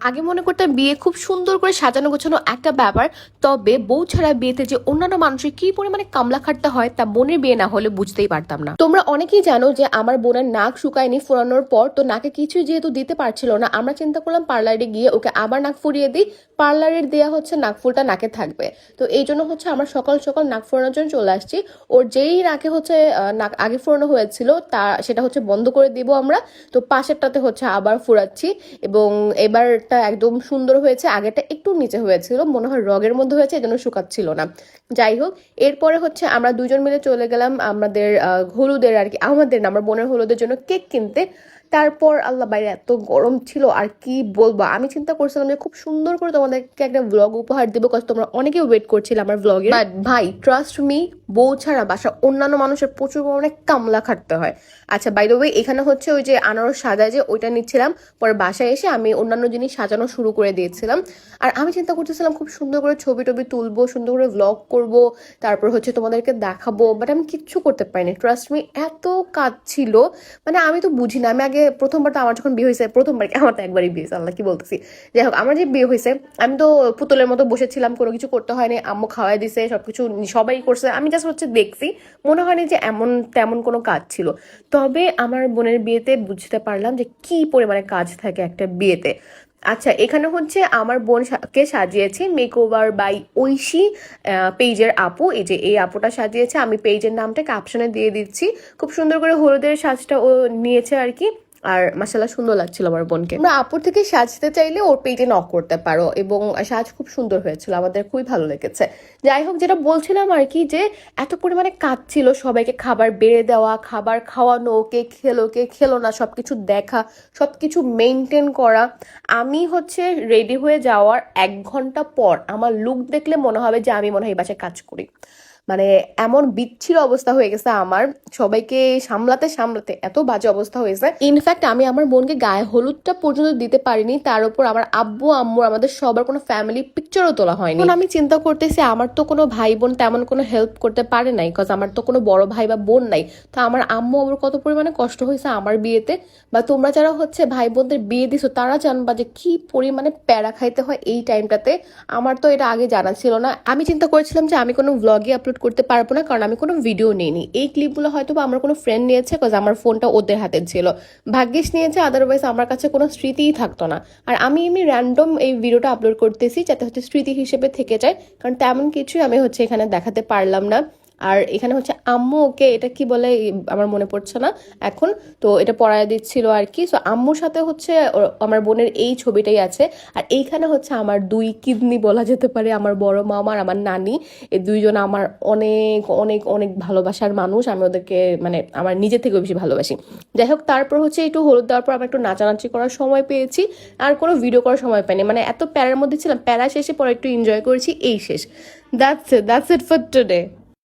আগে মনে করতাম বিয়ে খুব সুন্দর করে সাজানো গোছানো একটা ব্যাপার, তবে বউ ছাড়া বিয়েতে যে অন্যান্য মানুষের কি পরিমাণে কামলা খাটতে হয় তা বোনের বিয়ে না হলে বুঝতেই পারতাম না। তোমরা অনেকেই জানো যে আমার বোনের নাক শুকায়নি ফুরানোর পর, তো নাকে কিছুই যেহেতু দিতে পারছিল না, আমরা চিন্তা করলাম পার্লারে গিয়ে ওকে আবার নাক ফুরিয়ে দিই। পার্লারের দেয়া হচ্ছে নাকফুলটা নাকে থাকবে, তো এই জন্য হচ্ছে আমরা সকাল সকাল নাক ফোরানোর জন্য চলে আসছি। ওর যেই নাকে হচ্ছে নাক আগে ফোরানো হয়েছিল তা সেটা হচ্ছে বন্ধ করে দিব আমরা, তো পাশেরটাতে হচ্ছে আবার ফুরাচ্ছি। এবং এবারটা একদম সুন্দর হয়েছে, আগেরটা একটু নিচে হয়েছিল, মনে হয় রগের মধ্যে হয়েছে, এজন্য শুকাচ্ছিল না। যাই হোক, এরপরে হচ্ছে আমরা দুজন মিলে চলে গেলাম আমাদের হলুদের আর কি, আমাদের না আমার বোনের হলুদের জন্য কেক কিনতে। তারপর আল্লাহ বাইরে এত গরম ছিল আর কি বলবো, আমি চিন্তা করছিলাম যে খুব সুন্দর করে তোমাদেরকে একটা ব্লগ উপহার দেবো, কারণ তোমরা অনেকেই ওয়েট করছিলে আমার ব্লগে। বাট ভাই ট্রাস্ট মি, বউ ছাড়া বাসা অন্যান্য মানুষের প্রচুর পরিমাণে কামলা খাটতে হয়। আচ্ছা, বাই দ্য ওয়ে, এখানে হচ্ছে ওই যে আনারস সাজায় যে ওইটা নিচ্ছিলাম, পরে বাসায় এসে আমি অন্যান্য জিনিস সাজানো শুরু করে দিয়েছিলাম। আর আমি চিন্তা করতেছিলাম খুব সুন্দর করে ছবি টবি তুলবো, সুন্দর করে ব্লগ করব, তারপর হচ্ছে তোমাদেরকে দেখাবো, বাট আমি কিচ্ছু করতে পারিনি। ট্রাস্ট মি, এত কাজ ছিল, মানে আমি তো বুঝি না। আমি আগে প্রথমবার তো আমার যখন বিয়ে হয়েছে, প্রথমবার কি, আমার তো একবারই বিয়ে হয়েছে, আল্লাহ কি বলতেছি। যাই হোক, আমার যে বিয়ে হয়েছে আমি তো পুতুলের মতো বসেছিলাম, কোনো কিছু করতে হয়নি, আম্মু খাওয়াই দিছে, সবকিছু সবাই করছে, আমি জাস্ট হচ্ছে দেখছি। মনে হয়নি যে এমন তেমন কোনো কাজ ছিল। তবে আমার বোনের বিয়েতে বুঝতে পারলাম যে কি পরিমাণে কাজ থাকে একটা বিয়েতে। আচ্ছা, এখানে হচ্ছে আমার বোনকে সাজিয়েছে মেকওভার বাই ঐশী পেজের আপু। এই যে এই আপুটা সাজিয়েছে, আমি পেজের নামটা ক্যাপশনে দিয়ে দিচ্ছি। খুব সুন্দর করে হলুদের সাজটা ও নিয়েছে আর কি। আর মাসাল্লাহ সুন্দর লাগছিল আমার বোনকে। আমরা আপুর থেকে সাজতে চাইলে ওর পেজে নক করতে পারো, এবং সাজ খুব সুন্দর হয়েছিল, আমাদের খুবই ভালো লেগেছে। যাই হোক, যেটা বলছিলাম আর কি, যে এত পরিমাণে কাজ ছিল, সবাইকে খাবার বেড়ে দেওয়া, খাবার খাওয়ানো, কে খেলো না, সবকিছু দেখা, সবকিছু মেনটেন করা। আমি হচ্ছে রেডি হয়ে যাওয়ার 1 ঘন্টা পর আমার লুক দেখলে মনে হবে যে আমি মনে হয় এই বাসায় কাজ করি। মানে এমন বিচ্ছির অবস্থা হয়ে গেছে আমার, সবাইকে সামলাতে সামলাতে এত বাজে অবস্থা হয়েছে। ইনফ্যাক্ট আমি আমার বোনকে গায়ে হলুদটা পর্যন্ত দিতে পারিনি, তার উপর আমার আব্বু আম্মুর আমাদের সবার কোনো ফ্যামিলি পিকচারও তোলা হয়নি। এখন আমি চিন্তা করতেছি, আমার তো কোনো ভাই বোন তেমন কোনো হেল্প করতে পারে নাই, বিকজ আমার তো কোনো বড় ভাই বা বোন নাই। তো আমার আম্মু আবার কত পরিমাণে কষ্ট হয়েছে আমার বিয়েতে, বা তোমরা যারা হচ্ছে ভাই বোনদের বিয়ে দিছো তারা জানবা যে কি পরিমাণে প্যারা খাইতে হয় এই টাইমটাতে। আমার তো এটা আগে জানা ছিল না। আমি চিন্তা করেছিলাম যে আমি কোনো ভ্লগে আপলোড করতে পারবো না, কারণ আমি কোনো ভিডিও নিইনি। এই ক্লিপগুলো হয়তো বা আমার কোনো ফ্রেন্ড নিয়েছে, বিকজ আমার ফোনটা ওদের হাতে ছিল, ভাগ্যিস নিয়েছে, আদারওয়াইজ আমার কাছে কোনো স্মৃতিই থাকতো না। আর আমি এমনি র্যান্ডম এই ভিডিওটা আপলোড করতেছি যাতে হচ্ছে স্মৃতি হিসেবে থেকে যায়, কারণ তেমন কিছুই আমি হচ্ছে এখানে দেখাতে পারলাম না। আর এখানে হচ্ছে আম্মু ওকে এটা কি বলে আমার মনে পড়ছে না এখন, তো এটা পড়ায় দিচ্ছিল আর কি। সো আম্মুর সাথে হচ্ছে আমার বোনের এই ছবিটাই আছে। আর এইখানে হচ্ছে আমার 2 কিডনি বলা যেতে পারে, আমার বড় মামা আর আমার নানি, এই দুইজন আমার অনেক অনেক অনেক ভালোবাসার মানুষ। আমি ওদেরকে মানে আমার নিজে থেকেও বেশি ভালোবাসি। যাই হোক, তারপর হচ্ছে একটু হলুদ দেওয়ার পর আমরা একটু নাচানাচি করার সময় পেয়েছি, আর কোনো ভিডিও করার সময় পাইনি, মানে এত প্যারার মধ্যে ছিলাম। প্যারা শেষে পরে একটু এনজয় করেছি, এই শেষ। That's it for today.